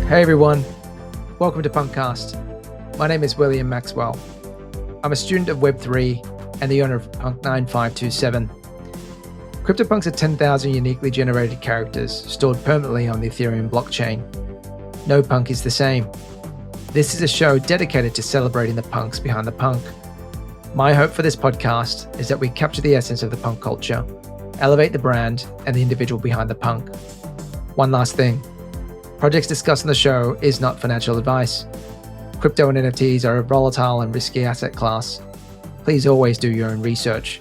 Hey everyone, welcome to PunkCast. My name is William Maxwell. I'm a student of Web3 and the owner of Punk8624. Cryptopunks are 10,000 uniquely generated characters stored permanently on the Ethereum blockchain. No punk is the same. This is a show dedicated to celebrating the punks behind the punk. My hope for this podcast is that we capture the essence of the punk culture, elevate the brand and the individual behind the punk. One last thing. Projects discussed on the show is not financial advice. Crypto and NFTs are a volatile and risky asset class. Please always do your own research.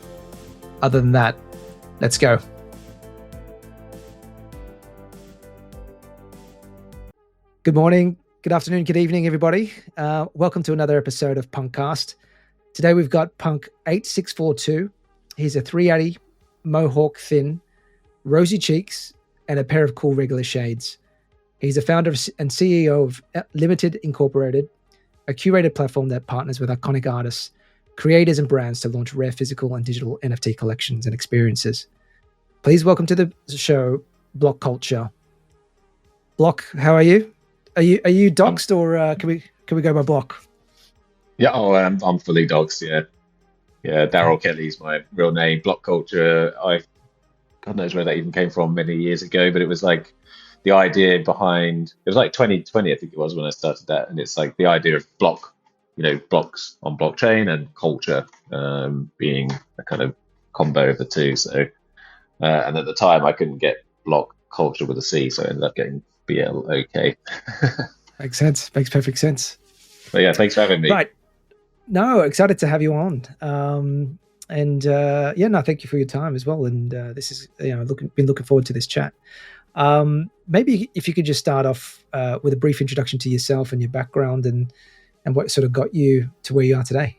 Other than that, let's go. Good morning, good afternoon, good evening, everybody. Welcome to another episode of PunkCast. Today we've got Punk8624. He's a 380, Mohawk thin, rosy cheeks, and a pair of cool regular shades. He's the founder and CEO of Ltd.Inc, a curated platform that partners with iconic artists, creators, and brands to launch rare physical and digital NFT collections and experiences. Please welcome to the show, Blokculture. Blok, how are you? Are you doxed or can we go by Blok? Yeah, I'm fully doxed. Yeah. Daryl Kelly's my real name. Blokculture. God knows where that even came from many years ago, but it was like the idea behind, it was like 2020, I think it was, when I started that. And it's like the idea of blocks on blockchain, and culture being a kind of combo of the two. So, and at the time I couldn't get block culture with a C, so I ended up getting BLOK. Makes sense. Makes perfect sense. But yeah, thanks for having me. Right. No, excited to have you on. Thank you for your time as well. And this is, been looking forward to this chat. Maybe if you could just start off with a brief introduction to yourself and your background and what sort of got you to where you are today.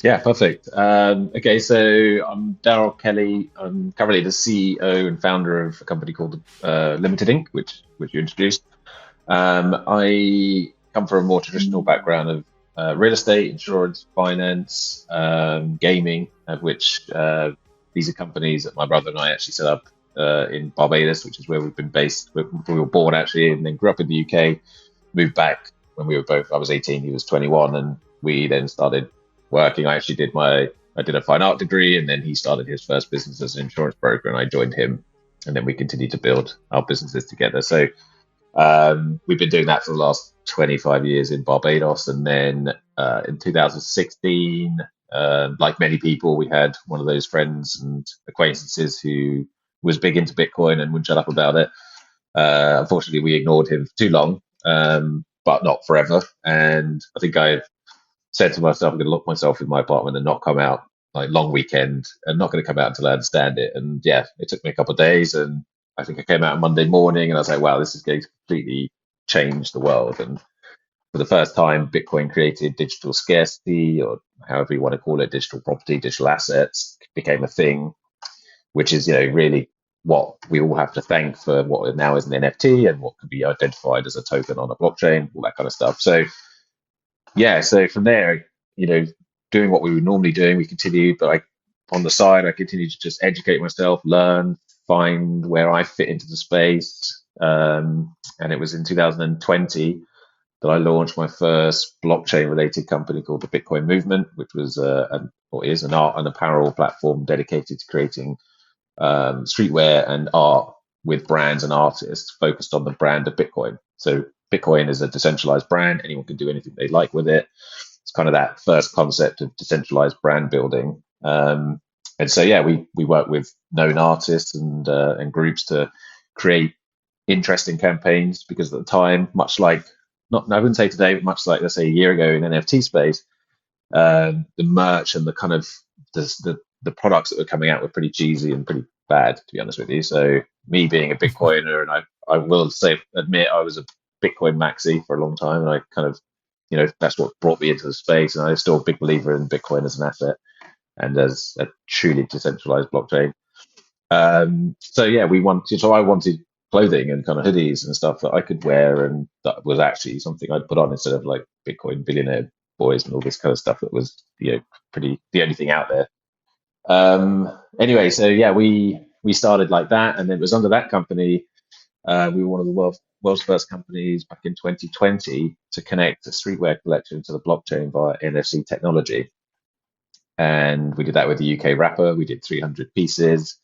Yeah, perfect. Okay, so I'm Daryl Kelly. I'm currently the CEO and founder of a company called Ltd.Inc, which you introduced. I come from a more traditional background of real estate, insurance, finance, gaming, of which these are companies that my brother and I actually set up in Barbados, which is where we've been based. We were born actually, and then grew up in the UK, moved back when we were both, I was 18, he was 21, and we then started working. I did a fine art degree, and then he started his first business as an insurance broker, and I joined him, and then we continued to build our businesses together. So we've been doing that for the last 25 years in Barbados. And then in 2016, like many people, we had one of those friends and acquaintances who was big into Bitcoin and wouldn't shut up about it. Unfortunately, we ignored him for too long, but not forever. And I think I said to myself, I'm going to lock myself in my apartment and not come out, like long weekend, and not going to come out until I understand it. And yeah, it took me a couple of days, and I think I came out on Monday morning and I was like, wow, this is going to completely change the world. And for the first time, Bitcoin created digital scarcity, or however you want to call it, digital property, digital assets became a thing, which is, really what we all have to thank for what now is an NFT and what could be identified as a token on a blockchain, all that kind of stuff. So yeah, so from there, doing what we were normally doing, we continued, but on the side, I continued to just educate myself, learn, find where I fit into the space. And it was in 2020 that I launched my first blockchain-related company called the Bitcoin Movement, which was is an art and apparel platform dedicated to creating streetwear and art with brands and artists focused on the brand of Bitcoin. So Bitcoin is a decentralized brand. Anyone can do anything they like with it. It's kind of that first concept of decentralized brand building. And so, yeah, we work with known artists and groups to create interesting campaigns, because at the time, much like, I wouldn't say today, but much like, let's say, a year ago in NFT space, the merch and the kind of the products that were coming out were pretty cheesy and pretty bad, to be honest with you. So me being a Bitcoiner, and I will admit I was a Bitcoin maxi for a long time, and I kind of, that's what brought me into the space. And I'm still a big believer in Bitcoin as an asset and as a truly decentralized blockchain. So yeah, I wanted clothing and kind of hoodies and stuff that I could wear, and that was actually something I'd put on instead of like Bitcoin billionaire boys and all this kind of stuff that was, pretty the only thing out there. Anyway, so yeah, we started like that, and it was under that company We were one of the world's first companies back in 2020 to connect a streetwear collection to the blockchain via NFC technology. And we did that with the UK wrapper. We did 300 pieces,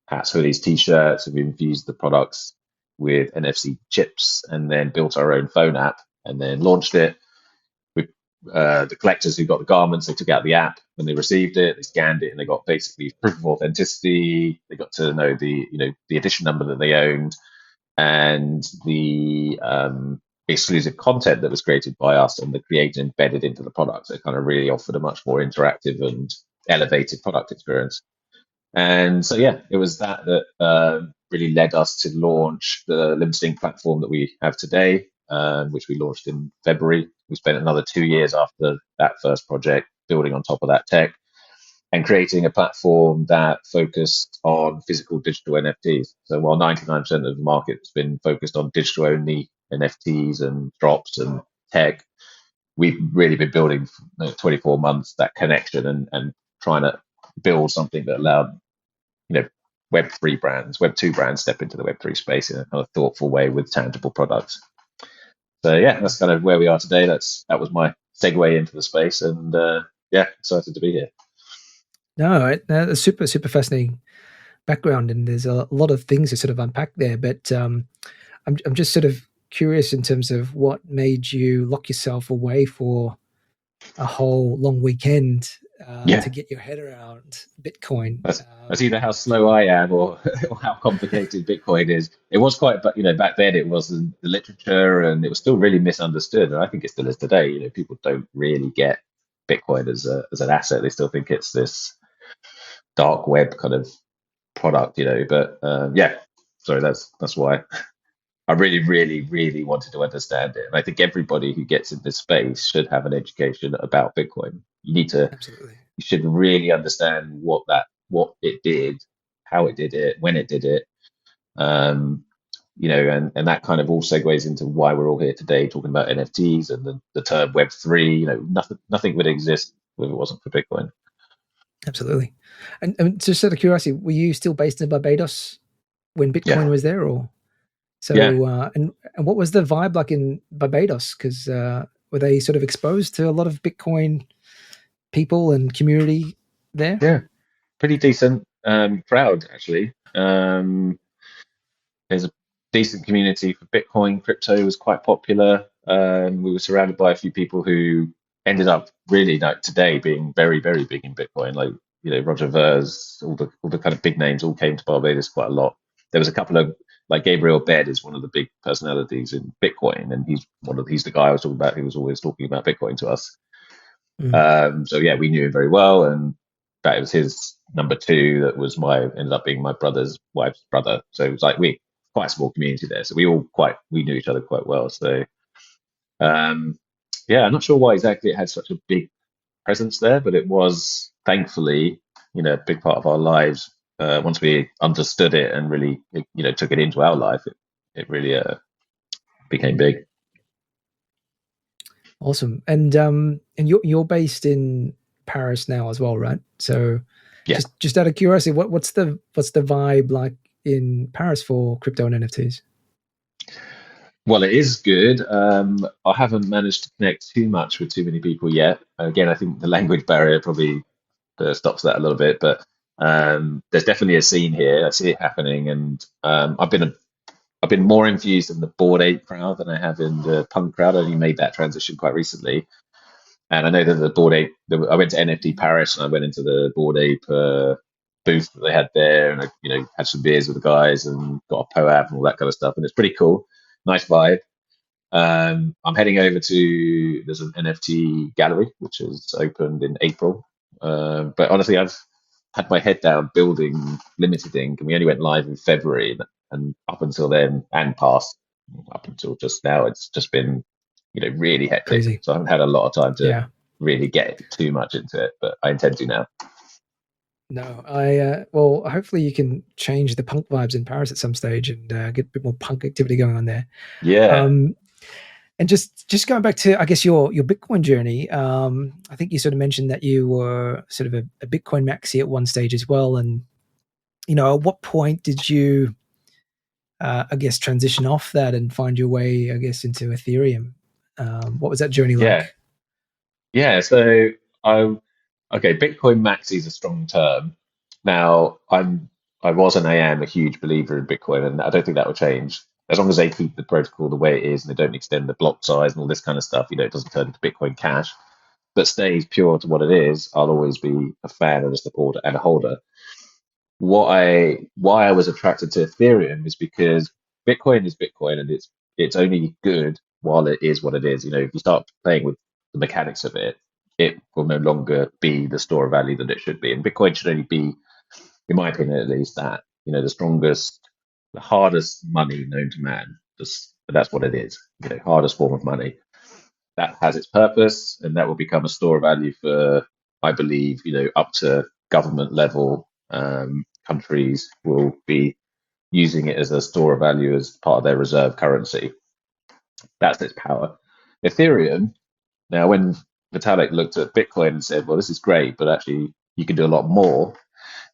hats, hoodies, t-shirts, and we infused the products with NFC chips and then built our own phone app and then launched it. We, the collectors who got the garments, they took out the app when they received it, they scanned it, and they got basically proof of authenticity. They got to know the edition number that they owned and the exclusive content that was created by us and the creator embedded into the product. So it kind of really offered a much more interactive and elevated product experience. And so, yeah, it was that really led us to launch the Ltd.Inc platform that we have today, which we launched in February. We spent another 2 years after that first project building on top of that tech and creating a platform that focused on physical digital NFTs. So while 99% of the market has been focused on digital only NFTs and drops and tech, we've really been building for 24 months that connection and trying to build something that allowed Web3 brands, Web2 brands step into the Web3 space in a kind of thoughtful way with tangible products. So yeah, that's kind of where we are today. That was my segue into the space, and yeah, excited to be here. No, that's super fascinating background, and there's a lot of things to sort of unpack there. But I'm just sort of curious in terms of what made you lock yourself away for a whole long weekend to get your head around Bitcoin. That's either how slow I am or how complicated Bitcoin is. It was quite, but back then it was the literature and it was still really misunderstood, and I think it still is today. People don't really get Bitcoin as an asset. They still think it's this dark web kind of product, But yeah, sorry, that's why I really, really, really wanted to understand it. And I think everybody who gets in this space should have an education about Bitcoin. You need to, Absolutely. You should really understand what it did, how it did it, when it did it. And that kind of all segues into why we're all here today talking about NFTs and the term Web3. Nothing would exist if it wasn't for Bitcoin. Absolutely. And just out of curiosity, were you still based in Barbados when Bitcoin was there, or so? Yeah. And what was the vibe like in Barbados? Because were they sort of exposed to a lot of Bitcoin people and community there? Yeah, pretty decent crowd actually. There's a decent community for Bitcoin. Crypto was quite popular. We were surrounded by a few people who ended up really today being very, very big in Bitcoin. Like Roger Ver's, all the kind of big names all came to Barbados quite a lot. There was a couple of like Gabriel Bed is one of the big personalities in Bitcoin, and he's the guy I was talking about who was always talking about Bitcoin to us. So yeah, we knew him very well, and that was his number two. That was ended up being my brother's wife's brother. So it was like quite a small community there. So we knew each other quite well. So yeah, I'm not sure why exactly it had such a big presence there, but it was thankfully a big part of our lives. Once we understood it and really took it into our life, it really became big. Awesome. And you're based in Paris now as well, right? So yeah. just out of curiosity, what's the vibe like in Paris for crypto and NFTs? Well, it is good. I haven't managed to connect too much with too many people yet. Again, I think the language barrier probably stops that a little bit, but there's definitely a scene here. I see it happening, and I've been more infused in the Bored Ape crowd than I have in the punk crowd. I only made that transition quite recently, and I know that the Bored Ape. I went to NFT Paris, and I went into the Bored Ape booth that they had there, and I had some beers with the guys and got a POAP and all that kind of stuff, and it's pretty cool. Nice vibe. I'm heading over to there's an NFT gallery which is opened in April. But honestly, I've had my head down building Ltd.Inc, and we only went live in February, and up until then and past up until just now, it's just been really hectic. Crazy. So I haven't had a lot of time to really get too much into it, but I intend to now. No, well, hopefully you can change the punk vibes in Paris at some stage and get a bit more punk activity going on there. Yeah. And just going back to, I guess, your Bitcoin journey, I think you sort of mentioned that you were sort of a Bitcoin maxi at one stage as well. And, at what point did you I guess, transition off that and find your way, I guess, into Ethereum. What was that journey like? Yeah. So Bitcoin maxi is a strong term. Now I was and I am a huge believer in Bitcoin, and I don't think that will change as long as they keep the protocol the way it is and they don't extend the block size and all this kind of stuff. It doesn't turn into Bitcoin Cash, but stays pure to what it is. I'll always be a fan and a supporter and a holder. Why I was attracted to Ethereum is because Bitcoin is Bitcoin, and it's only good while it is what it is. If you start playing with the mechanics of it, it will no longer be the store of value that it should be. And Bitcoin should only be, in my opinion at least, that the strongest, the hardest money known to man. That's what it is. Hardest form of money that has its purpose, and that will become a store of value for, I believe, up to government level. Countries will be using it as a store of value as part of their reserve currency. That's its power. Ethereum, now when Vitalik looked at Bitcoin and said, well, this is great, but actually you can do a lot more.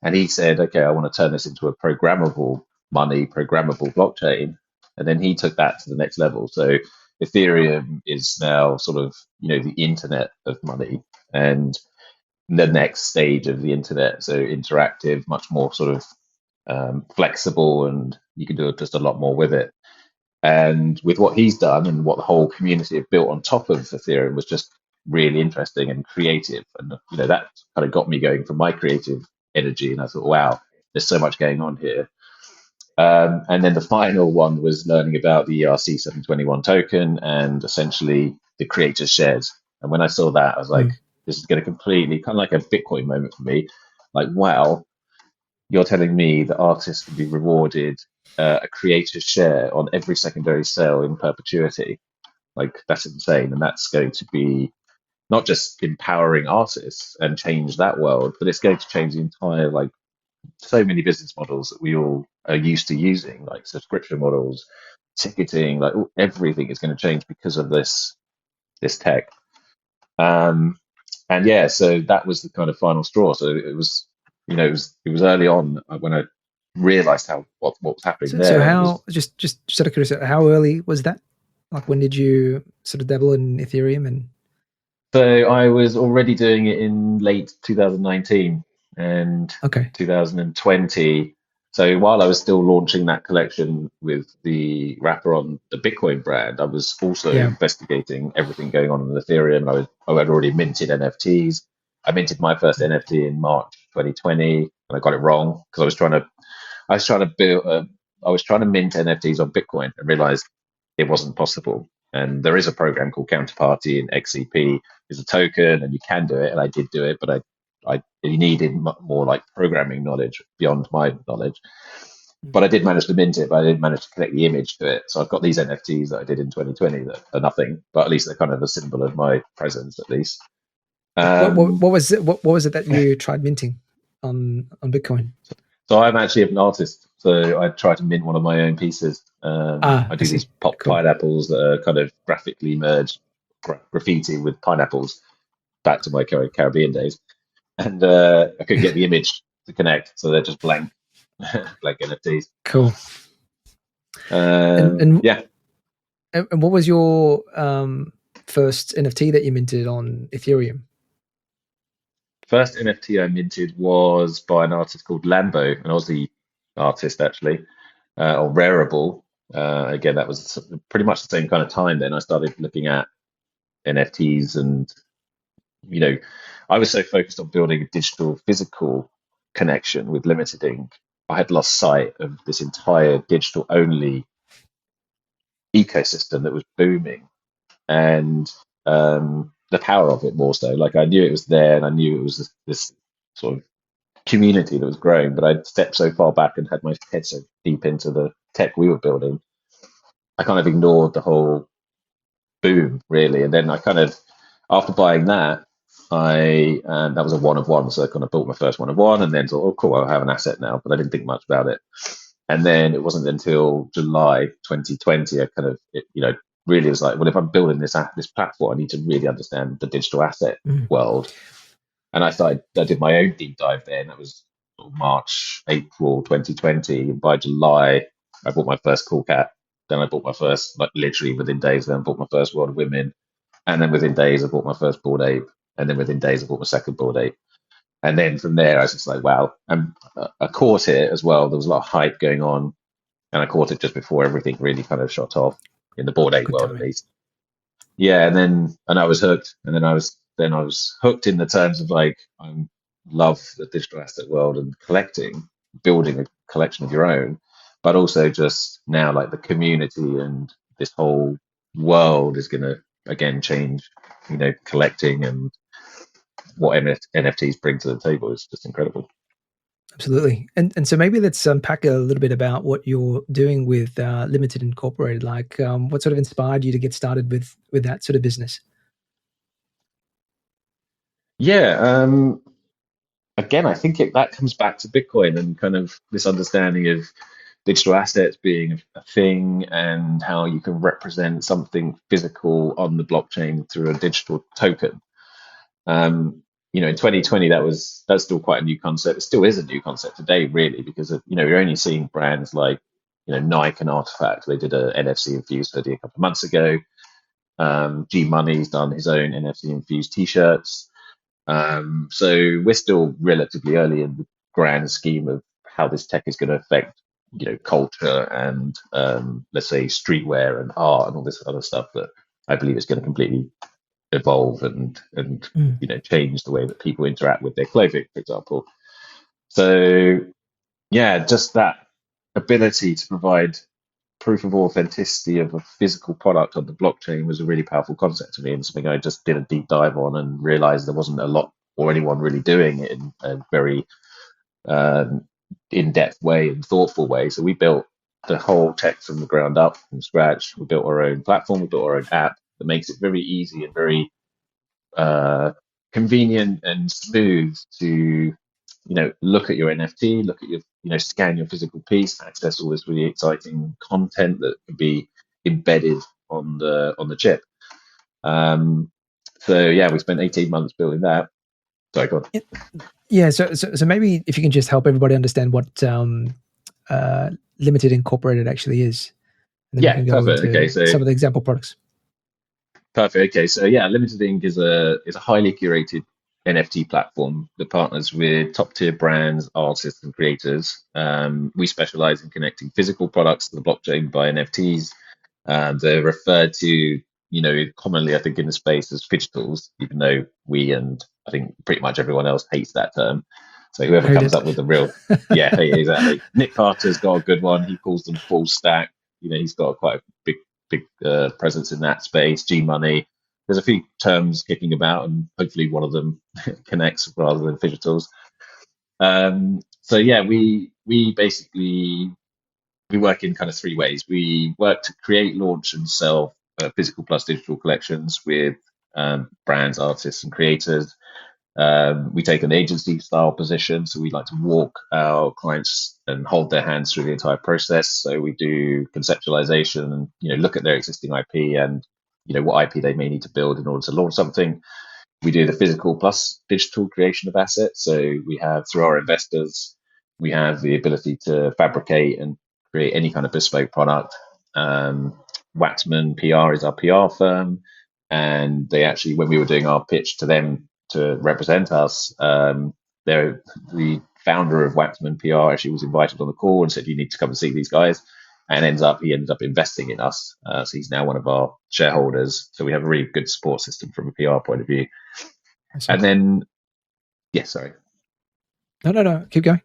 And he said, okay, I want to turn this into a programmable money, programmable blockchain. And then he took that to the next level. So Ethereum is now sort of, the internet of money, and the next stage of the internet. So interactive, much more sort of flexible, and you can do just a lot more with it. And with what he's done and what the whole community have built on top of Ethereum was just really interesting and creative. And that kind of got me going for my creative energy. And I thought, wow, there's so much going on here. And then the final one was learning about the ERC 721 token and essentially the creators' shares. And when I saw that, I was like, this is going to completely, kind of like a Bitcoin moment for me. Like, wow, you're telling me that artists can be rewarded a creator's share on every secondary sale in perpetuity. Like, that's insane. And that's going to be not just empowering artists and change that world, but it's going to change the entire, like, so many business models that we all are used to using, like subscription models, ticketing, like everything is going to change because of this tech. And yeah, so that was the kind of final straw. So it was, it was early on when I realized what was happening there. So how, just out of curiosity, how early was that? Like, when did you sort of dabble in Ethereum? And so I was already doing it in late 2019 and 2020. So while I was still launching that collection with the wrapper on the Bitcoin brand, I was also investigating everything going on in Ethereum. I had already minted NFTs. I minted my first NFT in March 2020, and I got it wrong because I was trying to mint NFTs on Bitcoin and realized it wasn't possible. And there is a program called Counterparty, and XCP is a token, and you can do it. And I did do it, but I needed more like programming knowledge beyond my knowledge. But I did manage to mint it, but I didn't manage to connect the image to it. So I've got these NFTs that I did in 2020 that are nothing, but at least they're kind of a symbol of my presence, at least. What was it? What was it that you tried minting on Bitcoin? So I'm actually an artist. So I try to mint one of my own pieces. I do these pop pineapples that are kind of graphically merged graffiti with pineapples back to my Caribbean days. And I couldn't get the image to connect, so they're just blank NFTs. Cool. And yeah. And what was your first NFT that you minted on Ethereum? First NFT I minted was by an artist called Lambo, an Aussie artist actually, or Rareable. Again, that was pretty much the same kind of time then. I started looking at NFTs, and I was so focused on building a digital physical connection with Ltd.Inc. I had lost sight of this entire digital only ecosystem that was booming, and the power of it more so. Like, I knew it was there, and I knew it was this sort of community that was growing, but I'd stepped so far back and had my head so deep into the tech we were building, I kind of ignored the whole boom, really. And then I kind of, after buying that, that was a one of one, so I kind of built my first one of one, and then thought, oh cool, I'll have an asset now, but I didn't think much about it. And then it wasn't until July 2020 I kind of really was like, well, if I'm building this platform, I need to really understand the digital asset world. And I did my own deep dive there, and that was March, April 2020. And by July, I bought my first cool cat. Then I bought my first, like literally within days, then I bought my first World of Women. And then within days, I bought my first Bored Ape. And then within days, I bought my second Bored Ape. And then from there, I was just like, wow. And I caught it as well. There was a lot of hype going on. And I caught it just before everything really kind of shot off in the Bored Ape Good world, at timing. least. Yeah, and I was hooked. And then I was hooked in the terms of like, I love the digital asset world and collecting, building a collection of your own, but also just now like the community and this whole world is going to again change, collecting and what NFTs bring to the table is just incredible. Absolutely. And so maybe let's unpack a little bit about what you're doing with Limited Incorporated. Like, what sort of inspired you to get started with that sort of business? Yeah, again, I think that comes back to Bitcoin and kind of this understanding of digital assets being a thing and how you can represent something physical on the blockchain through a digital token. In 2020, that's still quite a new concept. It still is a new concept today, really, because you're only seeing brands like Nike and Artifact. They did a NFC infused hoodie a couple of months ago. G Money's done his own NFC infused T-shirts. So we're still relatively early in the grand scheme of how this tech is going to affect culture and let's say streetwear and art and all this other stuff that I believe is going to completely evolve and change the way that people interact with their clothing, for example. So yeah, just that ability to provide proof of authenticity of a physical product on the blockchain was a really powerful concept to me, and something I just did a deep dive on and realized there wasn't a lot or anyone really doing it in a very in-depth way and thoughtful way. So we built the whole tech from the ground up, from scratch. We built our own platform, we built our own app that makes it very easy and very convenient and smooth to look at your NFT, look at your scan your physical piece, access all this really exciting content that can be embedded on the chip. So yeah, we spent 18 months building that. Sorry, go on. Yeah, so maybe if you can just help everybody understand what Limited Incorporated actually is, and then we can go Perfect. into Okay, so some of the example products. perfect. Okay, so yeah, Ltd.Inc is a highly curated NFT platform that partners with top tier brands, artists, and creators. We specialize in connecting physical products to the blockchain by NFTs. They're referred to, commonly I think in the space as digitals, even though we and I think pretty much everyone else hates that term. So whoever comes up with the real, yeah, exactly. Nick Carter's got a good one. He calls them full stack. He's got quite a big presence in that space. G Money. There's a few terms kicking about, and hopefully one of them connects rather than digitals. So yeah, we basically we work in kind of three ways. We work to create, launch, and sell physical plus digital collections with brands, artists, and creators. We take an agency style position, so we like to walk our clients and hold their hands through the entire process. So we do conceptualization and look at their existing IP and what IP they may need to build in order to launch something. We do the physical plus digital creation of assets. So we have, through our investors, we have the ability to fabricate and create any kind of bespoke product. Waxman PR is our PR firm, and they actually, when we were doing our pitch to them to represent us, they're the founder of Waxman PR actually was invited on the call and said, "You need to come and see these guys." And he ended up investing in us. So he's now one of our shareholders. So we have a really good support system from a PR point of view. And then, yeah, sorry. No. Keep going.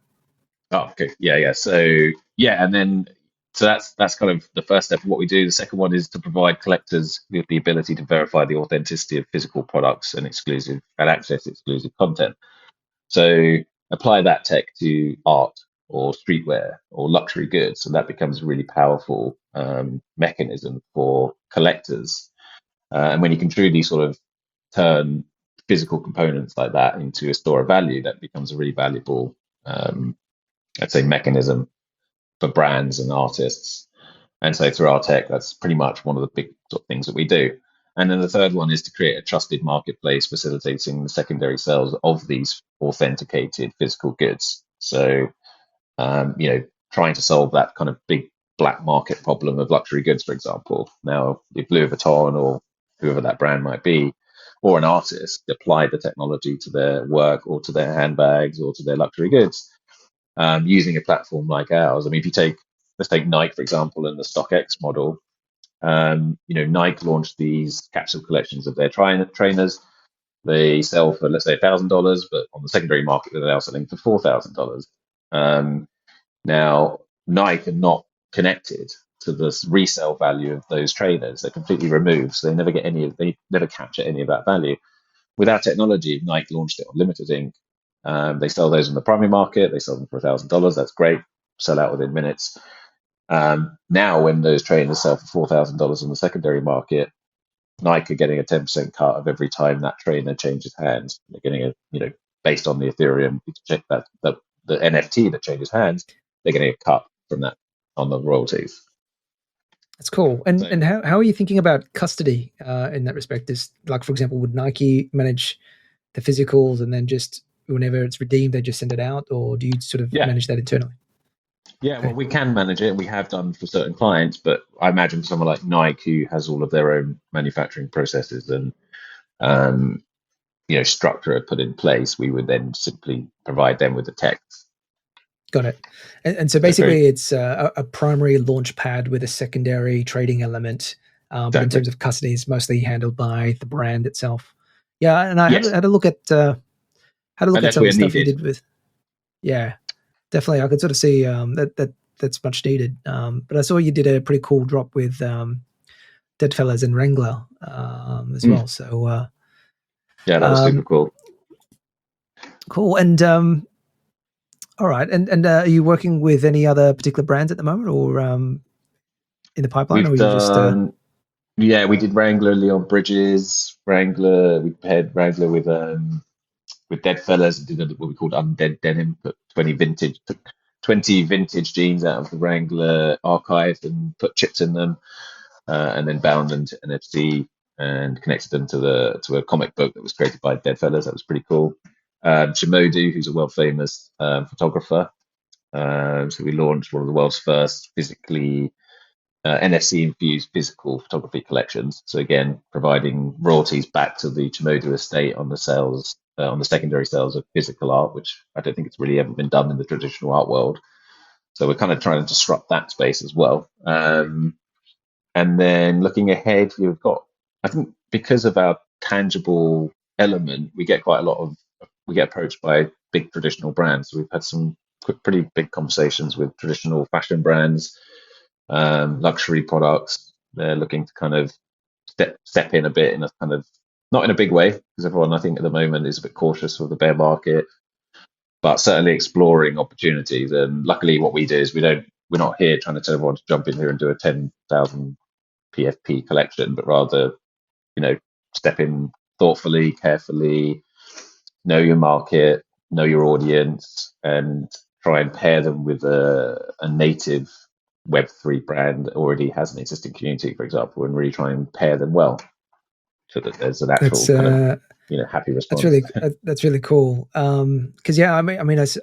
Oh, okay. Yeah. So that's kind of the first step of what we do. The second one is to provide collectors with the ability to verify the authenticity of physical products and access exclusive content. So apply that tech to art or streetwear or luxury goods, and that becomes a really powerful mechanism for collectors. And when you can truly sort of turn physical components like that into a store of value, that becomes a really valuable, I'd say, mechanism for brands and artists. And so through our tech, that's pretty much one of the big sort of things that we do. And then the third one is to create a trusted marketplace facilitating the secondary sales of these authenticated physical goods. So, trying to solve that kind of big black market problem of luxury goods, for example. Now, if Louis Vuitton or whoever that brand might be, or an artist applied the technology to their work or to their handbags or to their luxury goods, using a platform like ours. I mean, let's take Nike, for example, and the StockX model. Nike launched these capsule collections of their trainers. They sell for, let's say, $1,000, but on the secondary market, they're now selling for $4,000. Now, Nike are not connected to the resale value of those trainers. They're completely removed, so they never capture any of that value. With our technology, Nike launched it on Ltd.Inc. They sell those in the primary market. They sell them for $1,000. That's great. Sell out within minutes. Now, when those trainers sell for $4,000 in the secondary market, Nike are getting a 10% cut of every time that trainer changes hands. They're getting based on the Ethereum, that the NFT that changes hands, they're getting a cut from that on the royalties. That's cool. And how are you thinking about custody in that respect? Is, like, for example, would Nike manage the physicals and then just whenever it's redeemed, they just send it out, or do you sort of manage that internally? Yeah, well, we can manage it. We have done for certain clients, but I imagine someone like Nike, who has all of their own manufacturing processes and structure put in place, we would then simply provide them with the text. Got it. And so basically, it's a primary launch pad with a secondary trading element. But in terms of custody, it's mostly handled by the brand itself. Yeah, and I had a look at some of the stuff you did with. Yeah, definitely. I could sort of see that's much needed. But I saw you did a pretty cool drop with Deadfellas and Wrangler as well. So yeah, that was super cool. Cool. And all right. And are you working with any other particular brands at the moment, or in the pipeline? We did Wrangler, Leon Bridges, Wrangler. We paired Wrangler with Deadfellas, did what we called undead denim, put 20 vintage jeans out of the Wrangler archive and put chips in them, and then bound them to NFC and connected them to a comic book that was created by Deadfellas. That was pretty cool. Shimodu, who's a world famous photographer. So we launched one of the world's first physically NFC infused physical photography collections. So again, providing royalties back to the Shimodu estate on the sales, on the secondary sales of physical art, which I don't think it's really ever been done in the traditional art world. So we're kind of trying to disrupt that space as well. And then looking ahead, we've got, I think, because of our tangible element, we get approached by big traditional brands. So we've had some pretty big conversations with traditional fashion brands, luxury products. They're looking to kind of step in a bit in a kind of, not in a big way, because everyone, I think, at the moment is a bit cautious of the bear market, but certainly exploring opportunities. And luckily what we do is we're not here trying to tell everyone to jump in here and do a 10,000 PFP collection, but rather, step in thoughtfully, carefully, know your market, know your audience, and try and pair them with a native Web3 brand that already has an existing community, for example, and really try and pair them well, so that there's an actual happy response. That's really cool. Because I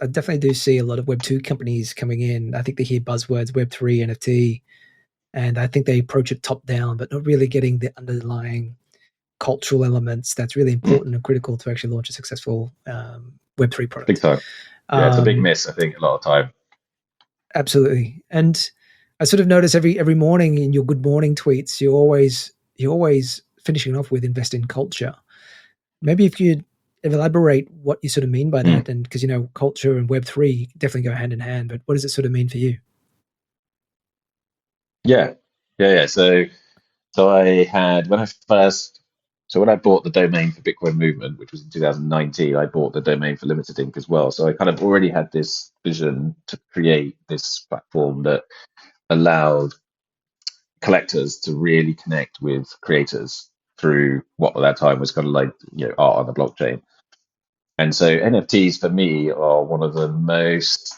definitely do see a lot of Web2 companies coming in. I think they hear buzzwords Web3, NFT, and I think they approach it top down, but not really getting the underlying cultural elements that's really important and critical to actually launch a successful Web3 product. Big time. Yeah, it's a big miss, I think, a lot of time. Absolutely. And I sort of notice every morning in your good morning tweets, you're always finishing off with invest in culture. Maybe if you'd elaborate what you sort of mean by that, and because culture and Web3 definitely go hand in hand, but what does it sort of mean for you? Yeah. So when I bought the domain for Bitcoin Movement, which was in 2019, I bought the domain for Ltd.Inc as well. So I kind of already had this vision to create this platform that allowed collectors to really connect with creators through what at that time was kind of like art on the blockchain. And so NFTs for me are one of the most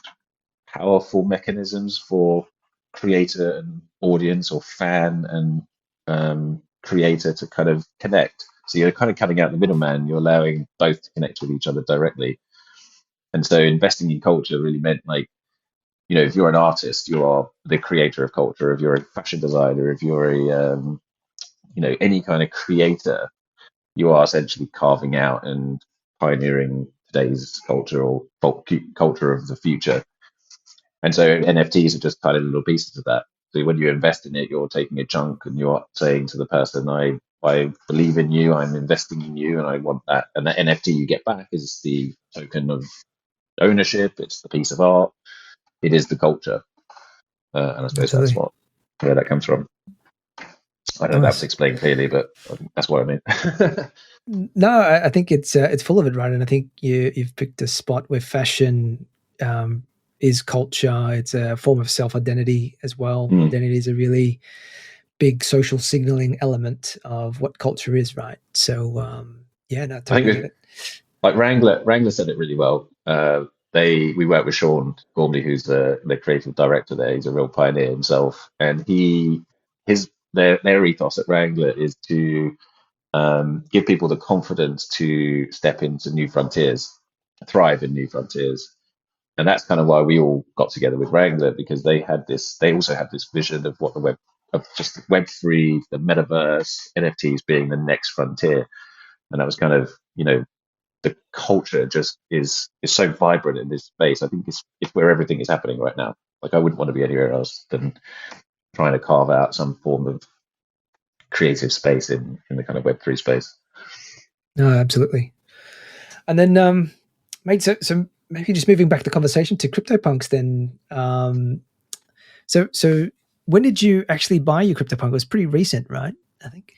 powerful mechanisms for creator and audience, or fan and creator, to kind of connect. So you're kind of cutting out the middleman. You're allowing both to connect with each other directly. And so investing in culture really meant if you're an artist, you are the creator of culture. If you're a fashion designer, if you're any kind of creator, you are essentially carving out and pioneering today's culture or culture of the future. And so NFTs are just kind of little pieces of that. So when you invest in it, you're taking a chunk and you're saying to the person, I believe in you, I'm investing in you, and I want that. And that NFT you get back is the token of ownership, it's the piece of art, it is the culture. And I suppose that's where that comes from. I don't know if that was explained clearly, but that's what I mean. No, I think it's full of it, right? And I think you've picked a spot where fashion is culture. It's a form of self-identity as well. Identity is a really big social signaling element of what culture is, right? So yeah, no, totally get it. Like Wrangler said it really well. We work with Sean Gormley, who's the creative director there. He's a real pioneer himself, and their ethos at Wrangler is to give people the confidence to step into new frontiers, thrive in new frontiers. And that's kind of why we all got together with Wrangler, because they also had this vision of what just Web3, the metaverse, NFTs being the next frontier. And that was kind of, the culture just is so vibrant in this space. I think it's where everything is happening right now. Like I wouldn't want to be anywhere else than trying to carve out some form of creative space in the kind of Web3 space. No, absolutely. And then, mate, so maybe just moving back the conversation to CryptoPunks then. So when did you actually buy your CryptoPunk? It was pretty recent, right? I think.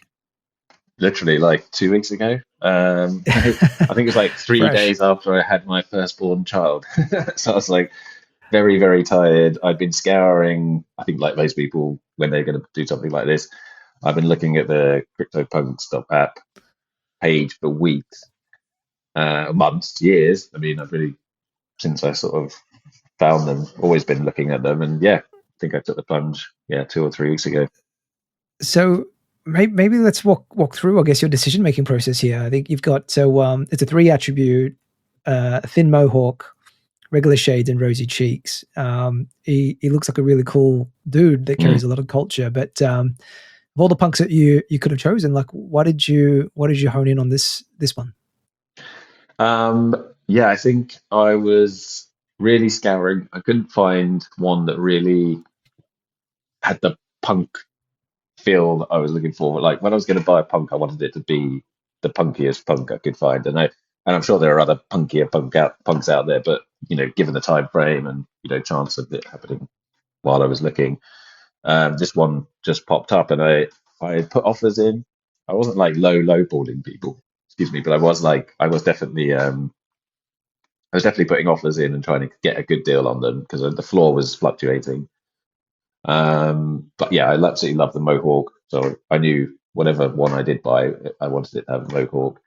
Literally like 2 weeks ago. I think it's like 3 days after I had my firstborn child. So I was like very, very tired. I'd been scouring, I think like most people, when they're going to do something like this, I've been looking at the Cryptopunks.app page for weeks, months, years. I mean, I've really, since I sort of found them, always been looking at them. And yeah, I think I took the plunge, 2 or 3 weeks ago. So maybe let's walk through, I guess, your decision-making process here. I think you've got, it's a 3-attribute, thin mohawk, regular shades, and rosy cheeks. He looks like a really cool dude that carries a lot of culture. But of all the punks that you could have chosen, like, why did you hone in on this one? I think I was really scouring. I couldn't find one that really had the punk feel that I was looking for. Like when I was going to buy a punk, I wanted it to be the punkiest punk I could find, and I'm sure there are other punkier punks out there, but given the time frame and chance of it happening while I was looking, this one just popped up, and I put offers in. I wasn't like lowballing people, excuse me, but I was definitely putting offers in and trying to get a good deal on them because the floor was fluctuating. But yeah, I absolutely love the Mohawk. So I knew whatever one I did buy, I wanted it to have a Mohawk.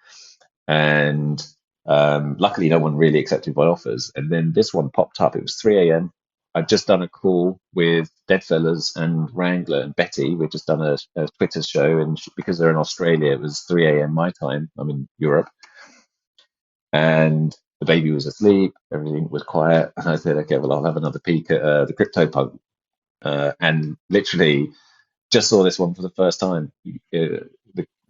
And luckily, no one really accepted my offers. And then this one popped up. It was 3 a.m. I'd just done a call with Deadfellas and Wrangler and Betty. We'd just done a Twitter show. And because they're in Australia, it was 3 a.m. my time. I'm in Europe. And the baby was asleep. Everything was quiet. And I said, okay, well, I'll have another peek at the CryptoPunk. And literally just saw this one for the first time.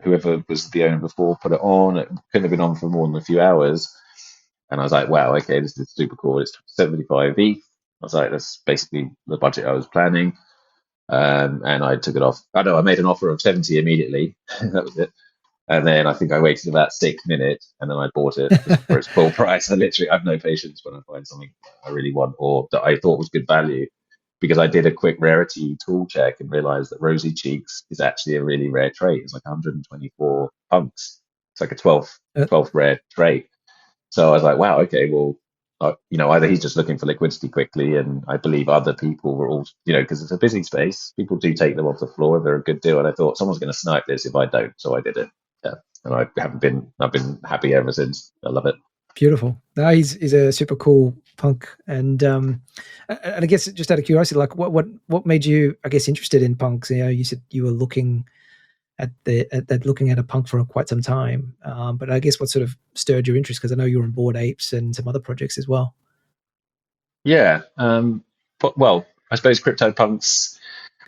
Whoever was the owner before put it on. It couldn't have been on for more than a few hours. And I was like, wow, okay, this is super cool. It's 75 ETH. I was like, that's basically the budget I was planning. And I took it off. I made an offer of 70 immediately. That was it. And then I think I waited about 6 minutes and then I bought it for its full price. I have no patience when I find something I really want or that I thought was good value, because I did a quick rarity tool check and realized that rosy cheeks is actually a really rare trait. It's like 124 punks. It's like a 12th rare trait. So I was like, wow, okay, well, either he's just looking for liquidity quickly, and I believe other people were all, because it's a busy space, people do take them off the floor if they're a good deal. And I thought someone's going to snipe this if I don't. So I did it. Yeah. And I've been happy ever since. I love it. Beautiful. No, he's a super cool punk, and I guess just out of curiosity, like what made you, I guess, interested in punks? You said you were looking at a punk for quite some time, but I guess what sort of stirred your interest? Because I know you were on Bored Apes and some other projects as well. Yeah, well, I suppose CryptoPunks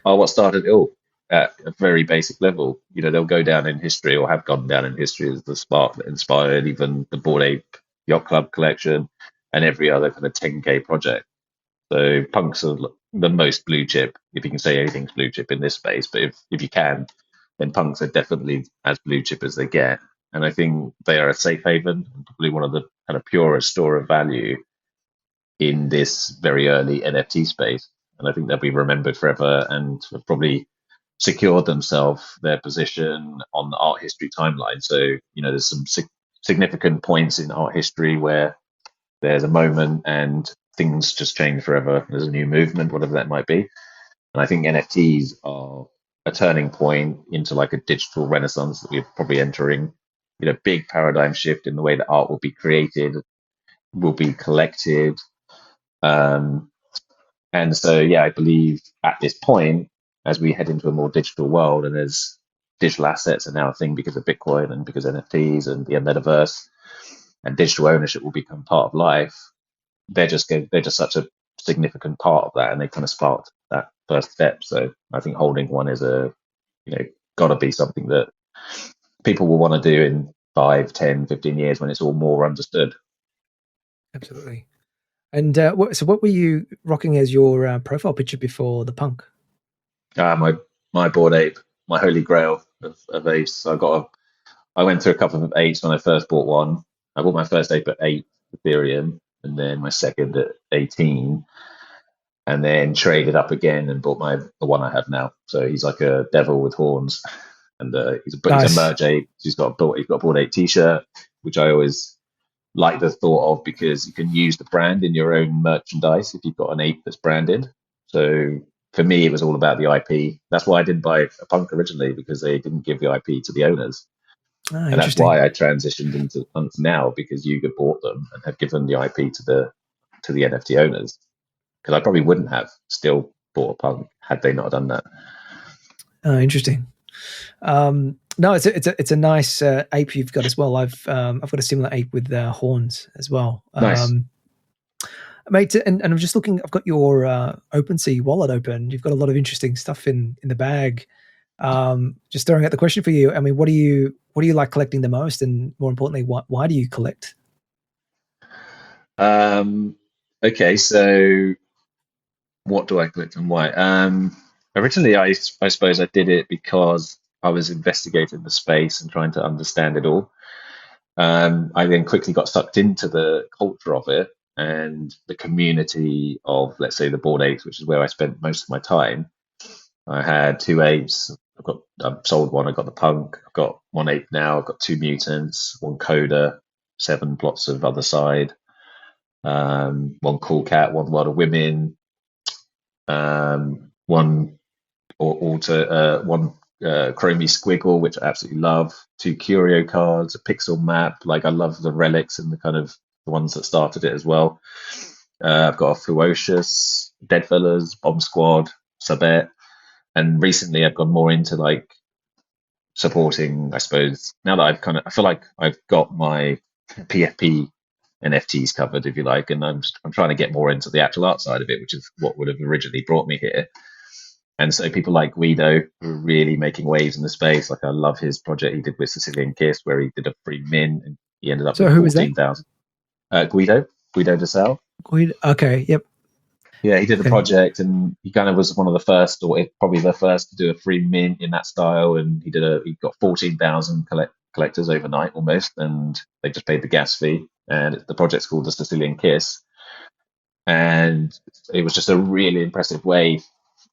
are what started it all at a very basic level. They'll go down in history, or have gone down in history, as the spark that inspired even the Bored Ape Yacht Club collection and every other kind of 10K project. So punks are the most blue chip, if you can say anything's blue chip in this space. But if you can, then punks are definitely as blue chip as they get. And I think they are a safe haven, probably one of the kind of purest store of value in this very early NFT space. And I think they'll be remembered forever and have probably secured themselves their position on the art history timeline. So, there's some significant points in art history where there's a moment and things just change forever. There's a new movement, whatever that might be. And I think NFTs are a turning point into like a digital renaissance that we're probably entering. Big paradigm shift in the way that art will be created, will be collected. And so, yeah, I believe at this point, as we head into a more digital world, and as digital assets are now a thing because of Bitcoin and because NFTs and the metaverse, and digital ownership will become part of life, they're just such a significant part of that, and they kind of sparked that first step. So I think holding one is got to be something that people will want to do in 5, 10, 15 years when it's all more understood. Absolutely. And so what were you rocking as your profile picture before the punk? My Bored Ape, my holy grail of apes. So I went through a couple of apes when I first bought one. I bought my first ape at 8 Ethereum, and then my second at 18, and then traded up again and bought the one I have now. So he's like a devil with horns, and he's a merge ape. He's got a Bored Ape t-shirt, which I always like the thought of, because you can use the brand in your own merchandise if you've got an ape that's branded. So for me, it was all about the IP. That's why I didn't buy a punk originally, because they didn't give the IP to the owners. And that's why I transitioned into punks now, because Yuga bought them and have given the IP to the NFT owners. Because I probably wouldn't have still bought a punk had they not done that. Oh, interesting. No, it's a nice ape you've got as well. I've got a similar ape with horns as well. Nice. Mate, and I'm just looking. I've got your OpenSea wallet open. You've got a lot of interesting stuff in the bag. Just throwing out the question for you. I mean, what do you like collecting the most, and more importantly, why do you collect? Okay, so what do I collect and why? Originally, I suppose I did it because I was investigating the space and trying to understand it all. I then quickly got sucked into the culture of it and the community of, let's say, the Bored Apes, which is where I spent most of my time. I had 2 apes. I've sold one. I got the punk. I've got 1 ape now. I've got 2 mutants, 1 coda, 7 plots of other side, 1 cool cat, 1 world of women, 1 chromie squiggle, which I absolutely love, 2 curio cards, a pixel map. Like, I love the relics and the kind of the ones that started it as well. I've got a Ferocious, Deadfellas, Bomb Squad, Sabet, and recently I've gone more into like supporting, I suppose, now that I feel like I've got my PFP NFTs covered, if you like, and I'm trying to get more into the actual art side of it, which is what would have originally brought me here. And so people like Guido are really making waves in the space. Like, I love his project he did with Sicilian Kiss, where he did a free min and he ended up with 14,000. Guido de Sal. Okay, yep. Yeah, he did a project, and he kind of was one of the first, or probably the first, to do a free mint in that style. And he got 14,000 collectors overnight almost, and they just paid the gas fee. And the project's called the Sicilian Kiss, and it was just a really impressive way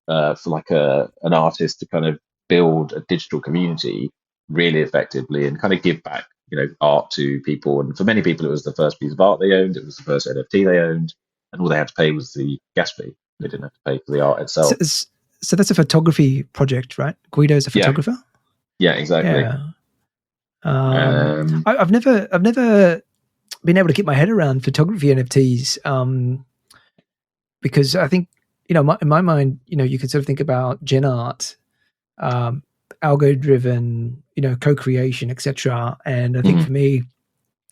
for like an artist to kind of build a digital community really effectively and kind of give back, art to people. And for many people, it was the first piece of art they owned. It was the first NFT they owned, and all they had to pay was the gas fee. They didn't have to pay for the art itself. So that's a photography project, right? Guido's a photographer. Yeah, exactly. Yeah. I've never been able to get my head around photography NFTs, because I think, in my mind, you could sort of think about gen art, algo-driven, co-creation, etc. And I think for me,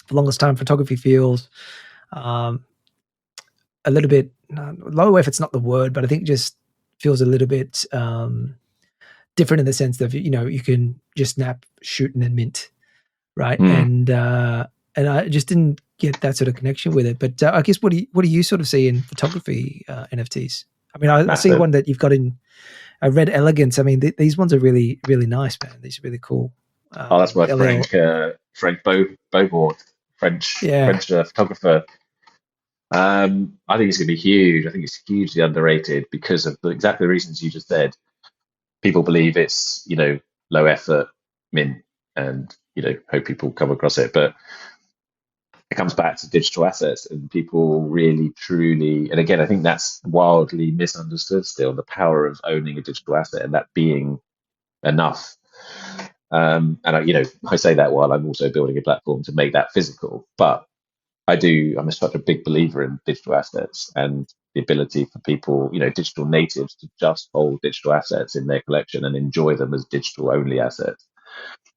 the longest time, photography feels a little bit low F, it's not the word, but I think it just feels a little bit different in the sense that, you can just snap, shoot, and then mint, right? And I just didn't get that sort of connection with it. But I guess what do you sort of see in photography NFTs? I mean, I see one that you've got in Red Elegance. I mean, these ones are really, really nice, man. These are really cool. That's what Frank Beauport, French photographer. I think it's going to be huge. I think it's hugely underrated because of exactly the reasons you just said. People believe it's, low effort, mint, and, hope people come across it. But it comes back to digital assets, and people really, truly, and again, I think that's wildly misunderstood still, the power of owning a digital asset and that being enough. And I say that while I'm also building a platform to make that physical. But I'm such a big believer in digital assets and the ability for people, digital natives, to just hold digital assets in their collection and enjoy them as digital only assets.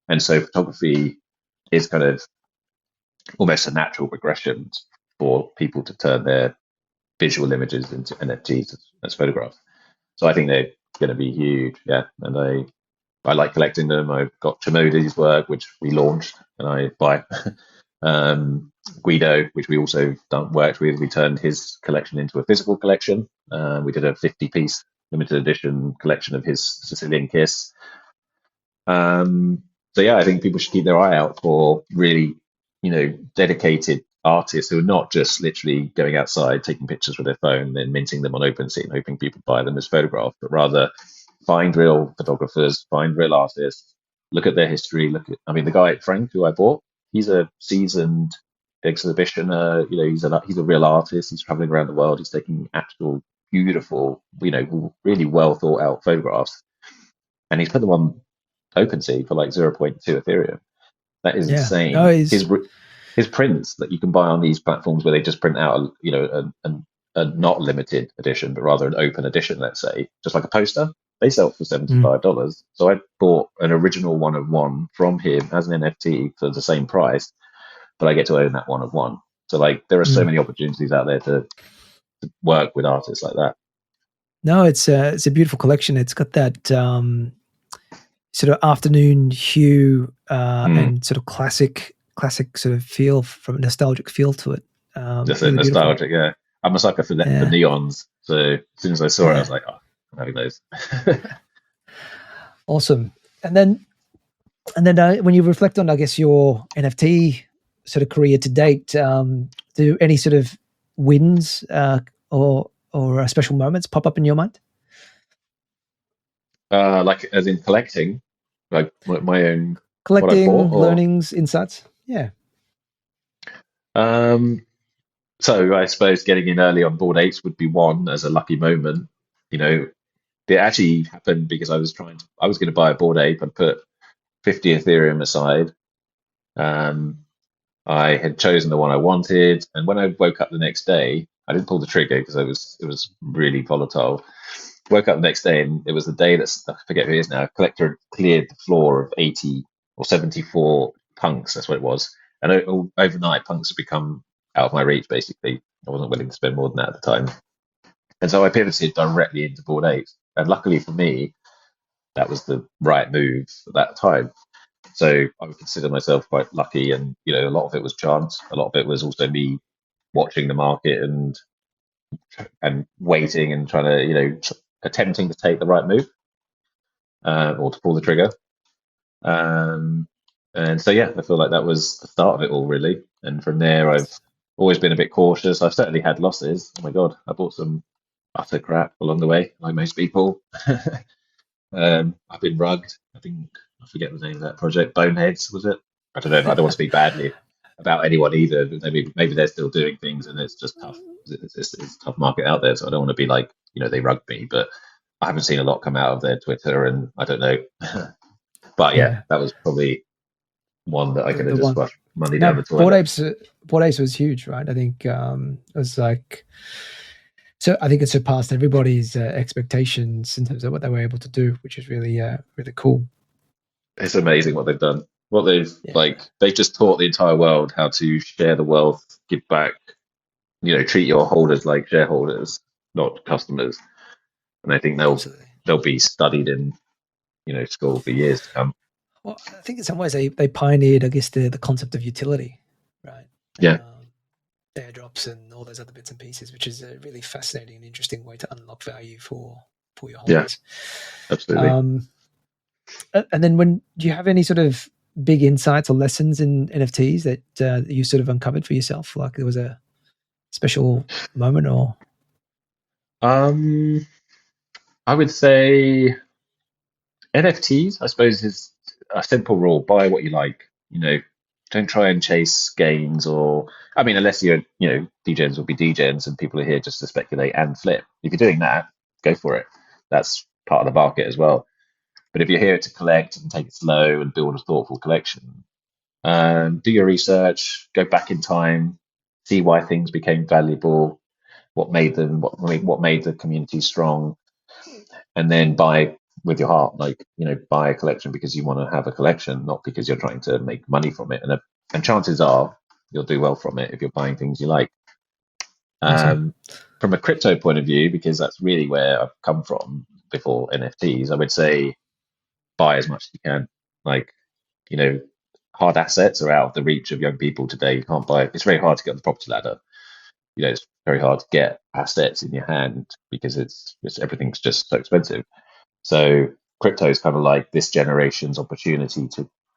And so photography is kind of almost a natural progression for people to turn their visual images into NFTs as photographs. So I think they're going to be huge. Yeah. And I like collecting them. I've got Chimodi's work, which we launched, and I buy Guido, which we also worked with. We turned his collection into a physical collection. We did a 50-piece limited edition collection of his Sicilian Kiss. So yeah, I think people should keep their eye out for really, dedicated artists who are not just literally going outside, taking pictures with their phone, then minting them on OpenSea and hoping people buy them as photographs, but rather find real photographers, find real artists, look at their history. The guy Frank, who I bought, he's a seasoned exhibitioner. He's a real artist. He's traveling around the world. He's taking actual beautiful, really well thought out photographs, and he's put them on OpenSea for like 0.2 Ethereum. That is insane. No, his prints that you can buy on these platforms where they just print out, a not limited edition, but rather an open edition, let's say, just like a poster. They sell for $75. So I bought an original one of one from him as an NFT for the same price, but I get to own that one of one. So there are so many opportunities out there to work with artists like that. No, it's a beautiful collection. It's got that sort of afternoon hue and sort of classic sort of feel, from a nostalgic feel to it. Just really nostalgic, beautiful. Yeah. I'm a sucker for neons. So as soon as I saw it, I was like, oh, I'm having those. Awesome. And then when you reflect on, I guess, your NFT sort of career to date, do any sort of wins or special moments pop up in your mind? As in collecting, like my own collecting, learnings, insights. Yeah. So I suppose getting in early on Bored Apes would be one as a lucky moment. It actually happened because I was going to buy a Bored Ape and put 50 Ethereum aside. I had chosen the one I wanted, and when I woke up the next day, I didn't pull the trigger because it was really volatile. Woke up the next day, and it was the day that, I forget who it is now, a collector cleared the floor of 80 or 74 punks. That's what it was. And overnight, punks had become out of my reach, basically. I wasn't willing to spend more than that at the time. And so I pivoted directly into Bored Apes. And luckily for me, that was the right move at that time. So I would consider myself quite lucky. And, a lot of it was chance. A lot of it was also me watching the market and waiting and trying to, attempting to take the right move or to pull the trigger. And so, yeah, I feel like that was the start of it all, really. And from there, I've always been a bit cautious. I've certainly had losses. Oh, my God, I bought some utter crap along the way, like most people. I've been rugged. I forget the name of that project. Boneheads, was it? I don't know. I don't want to speak badly about anyone either. Maybe they're still doing things and it's just tough. It's a tough market out there. So I don't want to be like, they rugged me. But I haven't seen a lot come out of their Twitter, and I don't know. But yeah, that was probably one that I could have just flushed money down the toilet. Bored Apes was huge, right? I think it was like, so I think it surpassed everybody's expectations in terms of what they were able to do, which is really, really cool. It's amazing what they've done. What they've they've just taught the entire world how to share the wealth, give back, treat your holders like shareholders, not customers. And I think Absolutely. they'll be studied in school for years to come. Well, I think in some ways they pioneered, I guess, the concept of utility, right? Yeah, Airdrops and all those other bits and pieces, which is a really fascinating and interesting way to unlock value for your yeah, holders. absolutely. And then, do you have any sort of big insights or lessons in NFTs that you sort of uncovered for yourself? Like there was a special moment, or I would say NFTs, I suppose, is a simple rule: buy what you like. Don't try and chase gains, or I mean, unless you're, DJs will be DJs, and people are here just to speculate and flip. If you're doing that, go for it. That's part of the market as well. But if you're here to collect and take it slow and build a thoughtful collection, do your research, go back in time, see why things became valuable, what made them, what made the community strong, and then buy with your heart. Like, buy a collection because you want to have a collection, not because you're trying to make money from it. And chances are you'll do well from it if you're buying things you like. awesome. From a crypto point of view, because that's really where I've come from before NFTs, I would say buy as much as you can. Like, hard assets are out of the reach of young people today. You can't buy. It's very hard to get on the property ladder. It's very hard to get assets in your hand because it's everything's just so expensive. So crypto is kind of like this generation's opportunity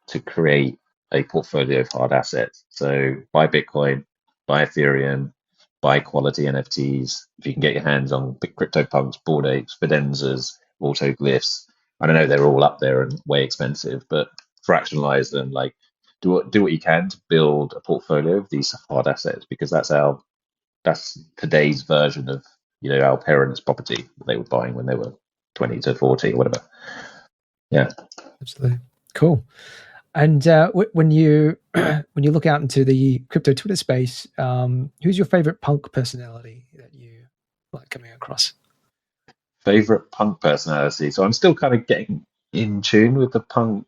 to create a portfolio of hard assets. So buy Bitcoin, buy Ethereum, buy quality NFTs. If you can get your hands on Cryptopunks, Bored Apes, Fidenzas, Autoglyphs, I don't know, they're all up there and way expensive, but fractionalize them. Like, do what you can to build a portfolio of these hard assets, because that's today's version of our parents' property that they were buying when they were 20 to 40 or whatever. Yeah. Absolutely. Cool. And when you when you look out into the crypto Twitter space, who's your favorite punk personality that you like coming across? Favorite punk personality. So I'm still kind of getting in tune with the punk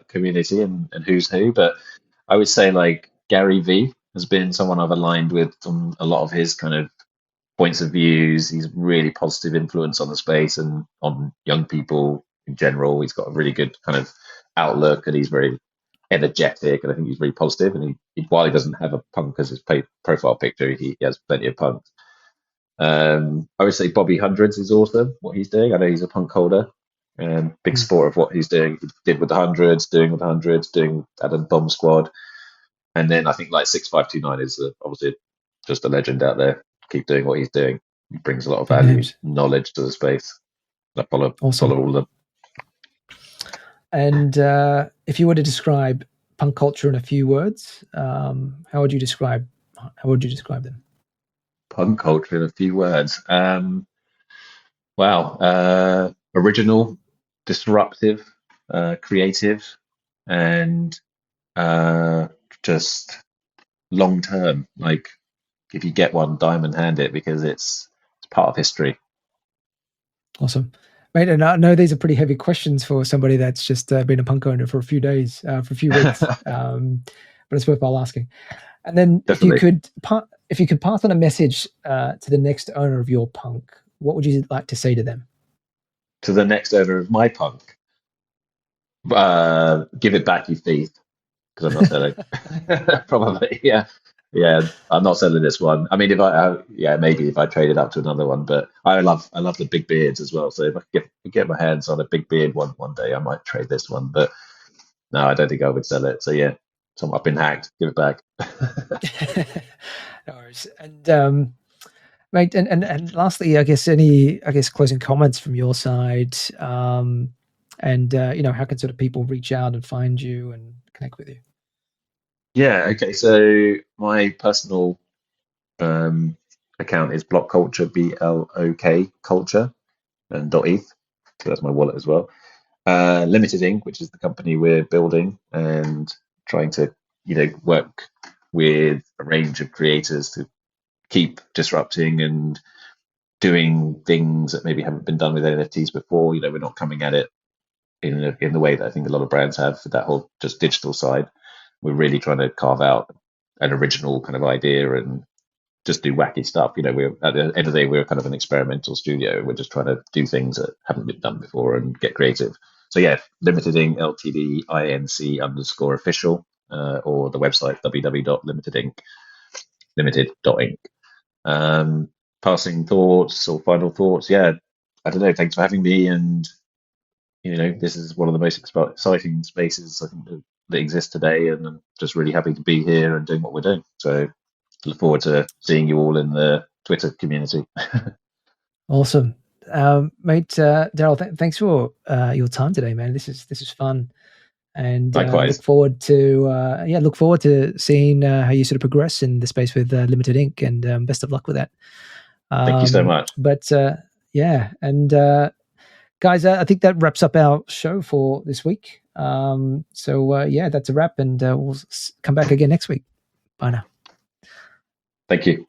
community and who's who, but I would say like Gary V has been someone I've aligned with on a lot of his kind of points of views. He's really positive influence on the space and on young people in general. He's got a really good kind of outlook, and he's very energetic, and I think he's really positive. And while he doesn't have a punk as his profile picture, he has plenty of punk. I would say Bobby Hundreds is awesome, what he's doing. I know he's a punk holder, and big sport of what he's doing. He did with the hundreds, doing with the hundreds, doing at a bomb squad. And then I think like 6529 is obviously just a legend out there. Keep doing what he's doing. He brings a lot of value, knowledge to the space. I follow all of them. And if you were to describe punk culture in a few words, how would you describe them? Punk culture in a few words. Wow. Original, disruptive, creative, and just long term. Like, if you get one, diamond hand it, because it's part of history. Awesome. Mate, and I know these are pretty heavy questions for somebody that's just been a punk owner for a few days, for a few weeks, but it's worthwhile asking. And then Definitely. if you could pass on a message to the next owner of your punk, what would you like to say to them? To the next owner of my punk, give it back, you thief, because I'm not selling. Probably, yeah. I'm not selling this one. I mean, maybe if I trade it up to another one, but I love the big beards as well. So if I get my hands on a big beard one day, I might trade this one. But no, I don't think I would sell it. So yeah, I've been hacked. Give it back. No worries. And mate, and lastly, I guess closing comments from your side, and how can sort of people reach out and find you and connect with you? Yeah. Okay. So my personal account is Blokculture, BLOK culture, and .eth. So that's my wallet as well. Ltd.Inc, which is the company we're building and trying to, work with a range of creators to keep disrupting and doing things that maybe haven't been done with NFTs before. We're not coming at it in the way that I think a lot of brands have for that whole just digital side. We're really trying to carve out an original kind of idea and just do wacky stuff. We're at the end of the day, we're kind of an experimental studio. We're just trying to do things that haven't been done before and get creative. So yeah, Ltd.Inc, Ltd.Inc, or the website www.Ltd.Inc. Passing thoughts or final thoughts. Yeah, I don't know. Thanks for having me. And this is one of the most exciting spaces I think that exists today. And I'm just really happy to be here and doing what we're doing. So look forward to seeing you all in the Twitter community. Awesome, mate. Daryl, thanks for your time today, man. This is fun, and Likewise. look forward to seeing how you sort of progress in the space with Ltd.Inc. And best of luck with that. Thank you so much. But yeah, and guys, I think that wraps up our show for this week. So yeah, that's a wrap, and we'll come back again next week. Bye now. Thank you.